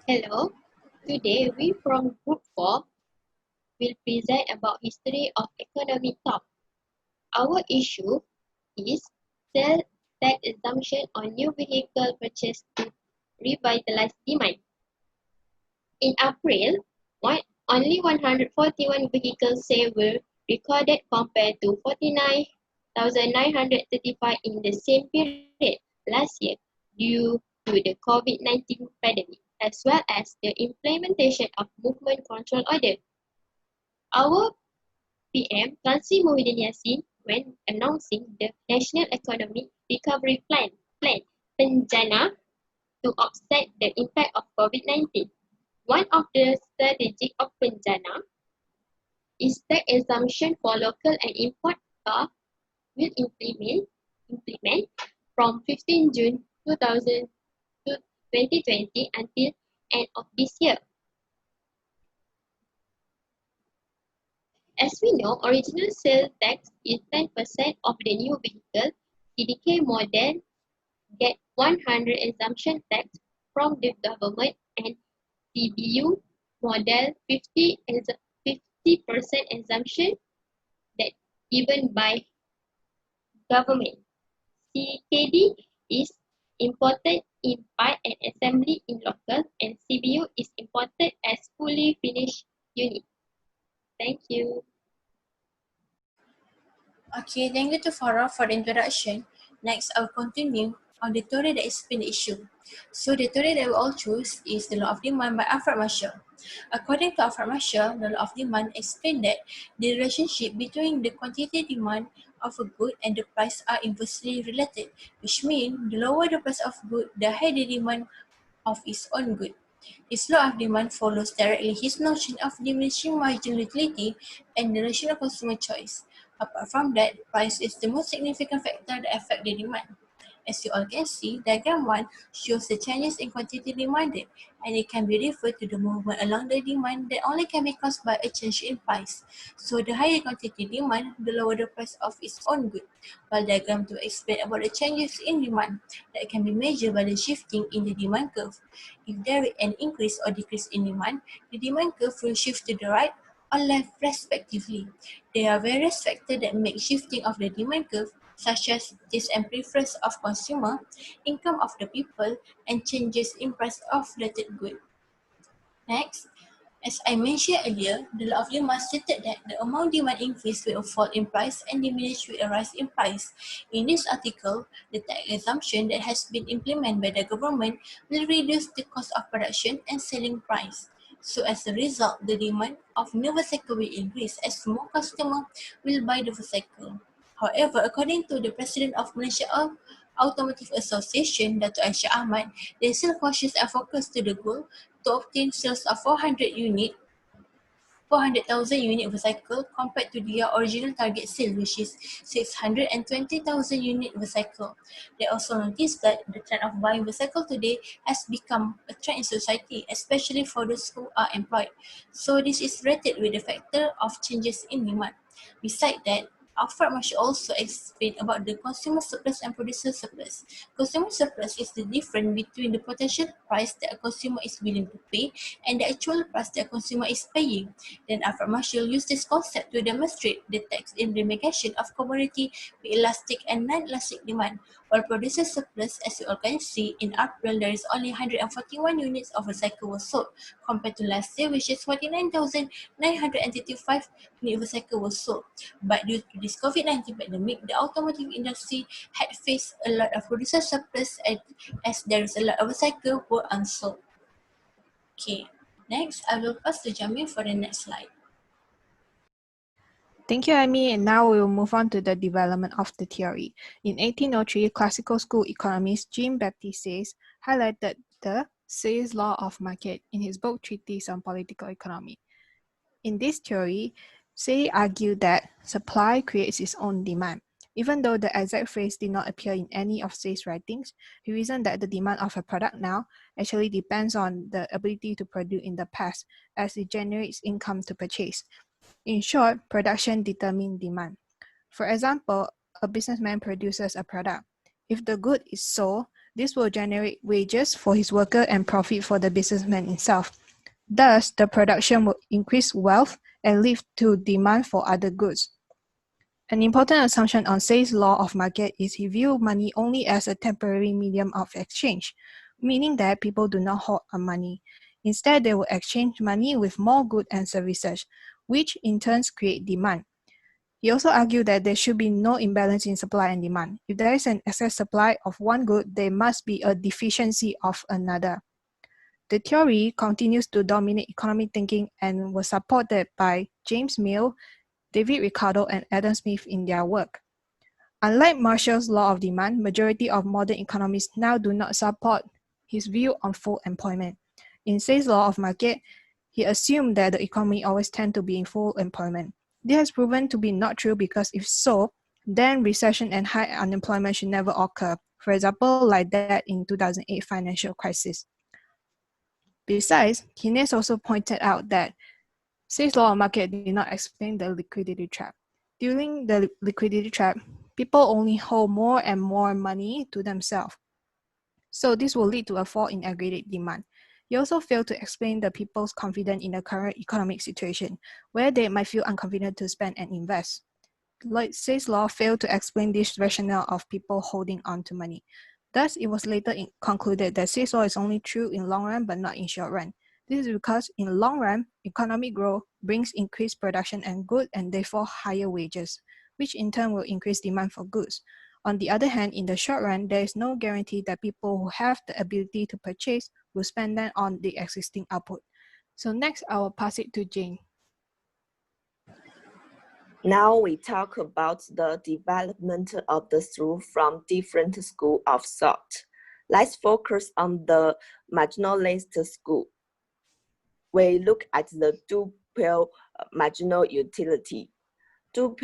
Hello, today we from Group 4 will present about history of economic thought. Our issue is sales tax exemption on new vehicle purchase to revitalize demand. In April, only 141 vehicle sales were recorded compared to 49,935 in the same period last year due to the COVID-19 pandemic, as well as the implementation of movement control order. Our PM Tan Sri Muhyiddin Yassin, when announcing the National Economic Recovery Plan Penjana to offset the impact of COVID-19. One of the strategies of Penjana is tax exemption for local and import car will implement from 15 June 2020 until end of this year. As we know, original sales tax is 10% of the new vehicle. CDK model get 100 exemption tax from the government and CBU model 50% exemption that given by government. CKD is imported in part and assembly in local, and CBU is imported as fully finished unit. Thank you. Okay, thank you to Farah for the introduction. Next, I'll continue on the theory that explains the issue. So the theory that we all choose is the law of demand by Alfred Marshall. According to Alfred Marshall, the law of demand explains that the relationship between the quantity demand of a good and the price are inversely related, which means the lower the price of good, the higher the demand of its own good. His law of demand follows directly his notion of diminishing marginal utility and the rational consumer choice. Apart from that, price is the most significant factor that affects the demand. As you all can see, diagram 1 shows the changes in quantity demanded, and it can be referred to the movement along the demand that only can be caused by a change in price. So the higher quantity demand, the lower the price of its own good. While diagram 2 explains about the changes in demand that can be measured by the shifting in the demand curve. If there is an increase or decrease in demand, the demand curve will shift to the right or left respectively. There are various factors that make shifting of the demand curve, such as taste and preference of consumer, income of the people, and changes in price of related goods. Next, as I mentioned earlier, the law of demand stated that the amount demand increase will fall in price and diminish with a rise in price. In this article, the tax exemption that has been implemented by the government will reduce the cost of production and selling price. So as a result, the demand of new vehicle will increase as more customers will buy the vehicle. However, according to the president of Malaysia Automotive Association, Dato' Aisyah Ahmad, they are still cautious and focused to the goal to obtain sales of 400,000 unit vehicle compared to their original target sale, which is 620,000 unit vehicle. They also noticed that the trend of buying vehicle today has become a trend in society, especially for those who are employed. So this is related with the factor of changes in demand. Besides that, Alfred Marshall also explained about the consumer surplus and producer surplus. Consumer surplus is the difference between the potential price that a consumer is willing to pay and the actual price that a consumer is paying. Then Alfred Marshall used this concept to demonstrate the tax implication of commodity with elastic and non-elastic demand. While producer surplus, as you all can see, in April there is only 141 units of a cycle was sold compared to last year, which is 49,935 unit of a cycle was sold. But due to this COVID-19 pandemic, the automotive industry had faced a lot of producer surplus as there is a lot of cycle were unsold. Okay, next I will pass to Jamil for the next slide. Thank you, Amy. And now we will move on to the development of the theory. In 1803, classical school economist Jean-Baptiste Say highlighted the Say's law of market in his book Treatise on Political Economy. In this theory, Say argued that supply creates its own demand. Even though the exact phrase did not appear in any of Say's writings, he reasoned that the demand of a product now actually depends on the ability to produce in the past, as it generates income to purchase. In short, production determines demand. For example, a businessman produces a product. If the good is sold, This will generate wages for his worker and profit for the businessman himself. Thus, the production will increase wealth and lead to demand for other goods. An important assumption on Say's law of market is he views money only as a temporary medium of exchange, meaning that people do not hold on money. Instead, they will exchange money with more goods and services, which in turn create demand. He also argued that there should be no imbalance in supply and demand. If there is an excess supply of one good, there must be a deficiency of another. The theory continues to dominate economic thinking and was supported by James Mill, David Ricardo, and Adam Smith in their work. Unlike Marshall's law of demand, majority of modern economists now do not support his view on full employment. In Say's law of market, he assumed that the economy always tends to be in full employment. This has proven to be not true because if so, then recession and high unemployment should never occur. For example, like that in 2008 financial crisis. Besides, Keynes also pointed out that Say's law of market did not explain the liquidity trap. During the liquidity trap, people only hold more and more money to themselves. So this will lead to a fall in aggregate demand. He also failed to explain the people's confidence in the current economic situation, where they might feel unconfident to spend and invest. Say's law failed to explain this rationale of people holding on to money. Thus, it was later concluded that Say's law is only true in long run but not in short run. This is because in long run, economic growth brings increased production and goods and therefore higher wages, which in turn will increase demand for goods. On the other hand, in the short run, there is no guarantee that people who have the ability to purchase will spend them on the existing output. So next, I will pass it to Jane. Now we talk about the development of the thought from different schools of thought. Let's focus on the marginalist school. We look at the dual marginal utility. Dual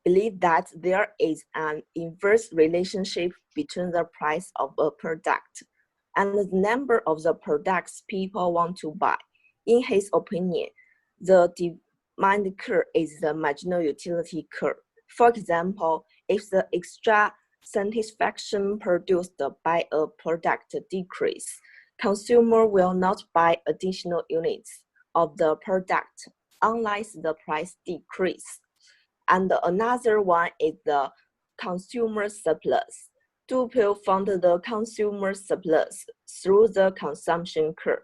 believe that there is an inverse relationship between the price of a product and the number of the products people want to buy. In his opinion, the demand curve is the marginal utility curve. For example, if the extra satisfaction produced by a product decrease, consumer will not buy additional units of the product unless the price decrease. And another one is the consumer surplus. Dupuy found the consumer surplus through the consumption curve.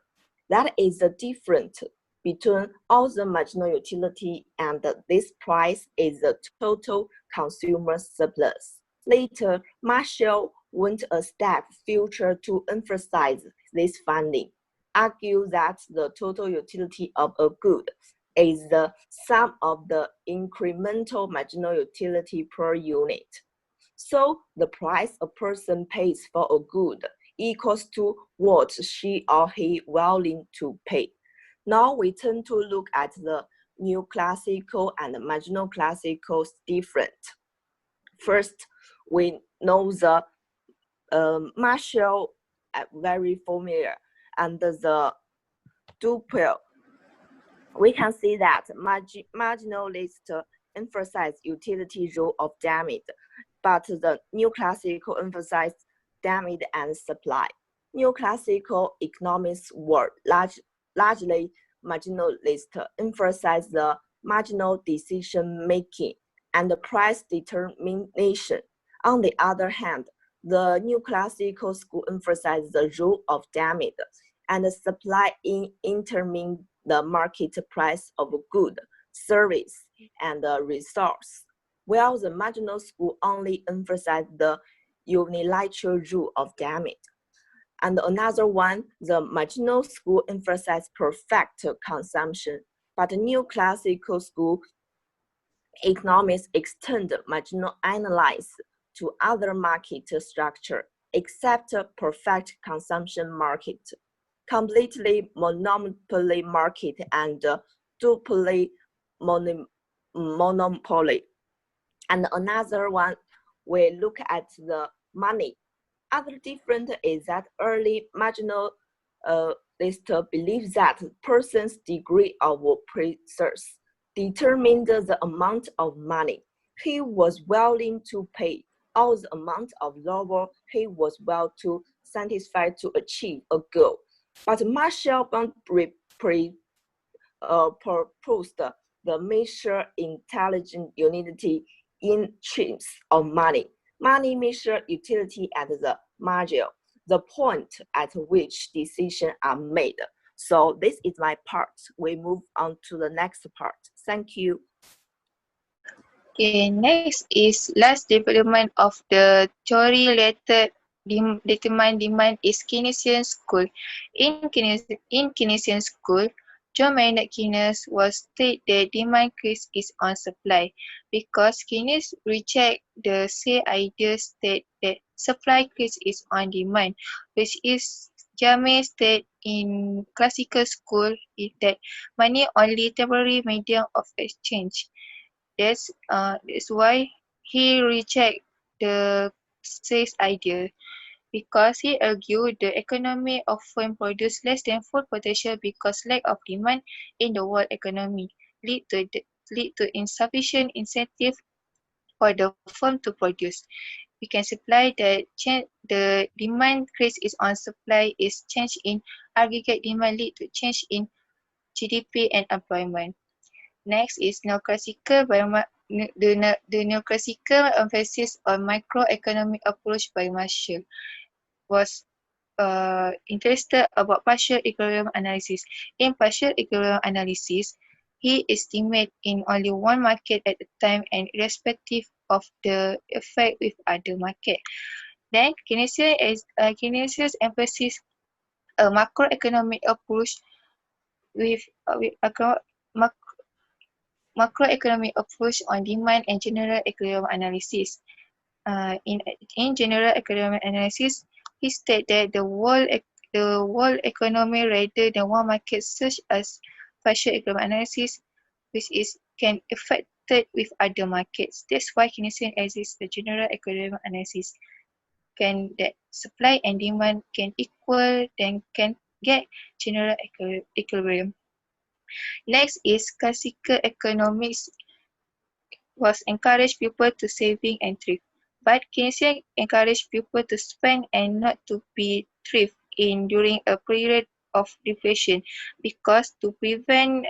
That is the difference between all the marginal utility and this price is the total consumer surplus. Later, Marshall went a step further to emphasize this finding, argue that the total utility of a good is the sum of the incremental marginal utility per unit. So the price a person pays for a good equals to what she or he willing to pay. Now we turn to look at the new classical and marginal classical different. First, we know the Marshall very familiar and the Dupuy. We can see that marginalists emphasize utility role of demand, but the new classical emphasize demand and supply. New classical economists were largely marginalist, emphasize the marginal decision making and the price determination. On the other hand, the new classical school emphasizes the role of demand and supply in determining the market price of good, service, and resource, while the marginal school only emphasizes the unilateral rule of demand. And another one, the marginal school emphasizes perfect consumption, but the new classical school economics extend marginal analysis to other market structure except perfect consumption market, completely monopoly market, and duopoly monopoly. And another one, we look at the money. Other different is that early marginal list believes that person's degree of preserves determined the amount of money he was willing to pay all the amount of labor he was well too satisfied to achieve a goal. But Marshall proposed the measure intelligent unity in terms of money. Money measure utility at the margin, the point at which decisions are made. So this is my part. We move on to the next part. Thank you. Okay, next is last development of the theory related determine demand is Keynesian school. In Keynesian school, John Maynard Keynes was state that demand increase is on supply because Keynes reject the same idea state that supply increase is on demand, which is James state in classical school is that money only temporary medium of exchange. That's why he reject the sales idea because he argued the economy often produce less than full potential because lack of demand in the world economy lead to insufficient incentive for the firm to produce. We can supply the demand increase is on supply is change in aggregate demand lead to change in GDP and employment. Next is neoclassical the neoclassical emphasis on microeconomic approach by Marshall was interested about partial equilibrium analysis. In partial equilibrium analysis, he estimates in only one market at a time and irrespective of the effect with other market. Then Keynesian's emphasis a macroeconomic approach with macroeconomic approach on demand and general equilibrium analysis. In general equilibrium analysis, he stated that the world economy rather than one market such as partial equilibrium analysis, which is can affected with other markets. That's why Keynesian exists the general equilibrium analysis. Can that supply and demand can equal, then can get general equilibrium. Next is classical economics was encourage people to saving and thrift, but Keynesian encouraged people to spend and not to be thrift in during a period of deflation because to prevent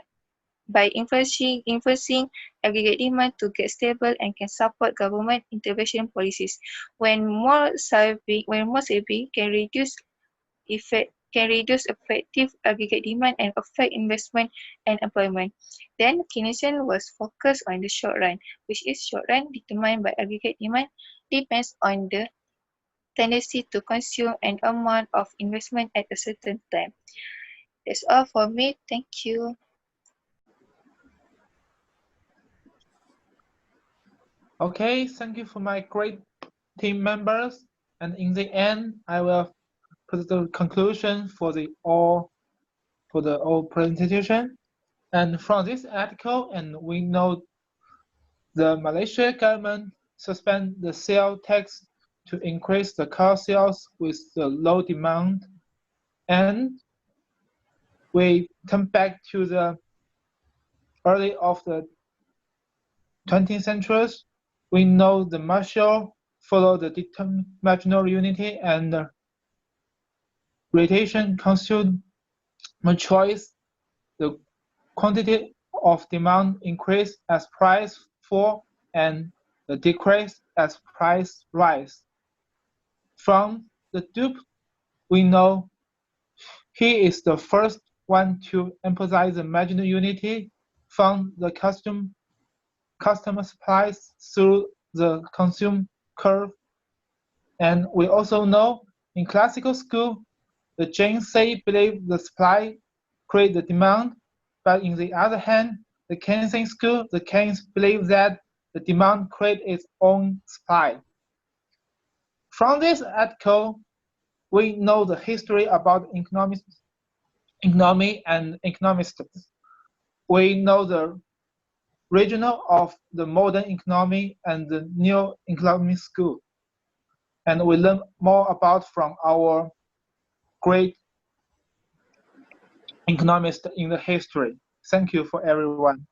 by influencing aggregate demand to get stable and can support government intervention policies. When more saving can reduce effective aggregate demand and affect investment and employment. Then Keynesian was focused on the short run, which is short run determined by aggregate demand depends on the tendency to consume an amount of investment at a certain time. That's all for me. Thank you. Okay, thank you for my great team members. And in the end, I will put the conclusion for the all presentation. And from this article, and we know the Malaysia government suspend the sale tax to increase the car sales with the low demand. And we come back to the early of the 20th century. We know the Marshall followed the marginal unity and the rotation consumer choice. The quantity of demand increase as price fall and the decrease as price rise. From the Duke, we know he is the first one to emphasize the marginal unity from the customer supplies through the consumer curve. And we also know in classical school, the James believe the supply create the demand, but in the other hand, the Keynesian school, the Keynes believe that the demand create its own supply. From this article, we know the history about economy and economists. We know the regional of the modern economy and the new economic school. And we learn more about from our great economists in the history. Thank you for everyone.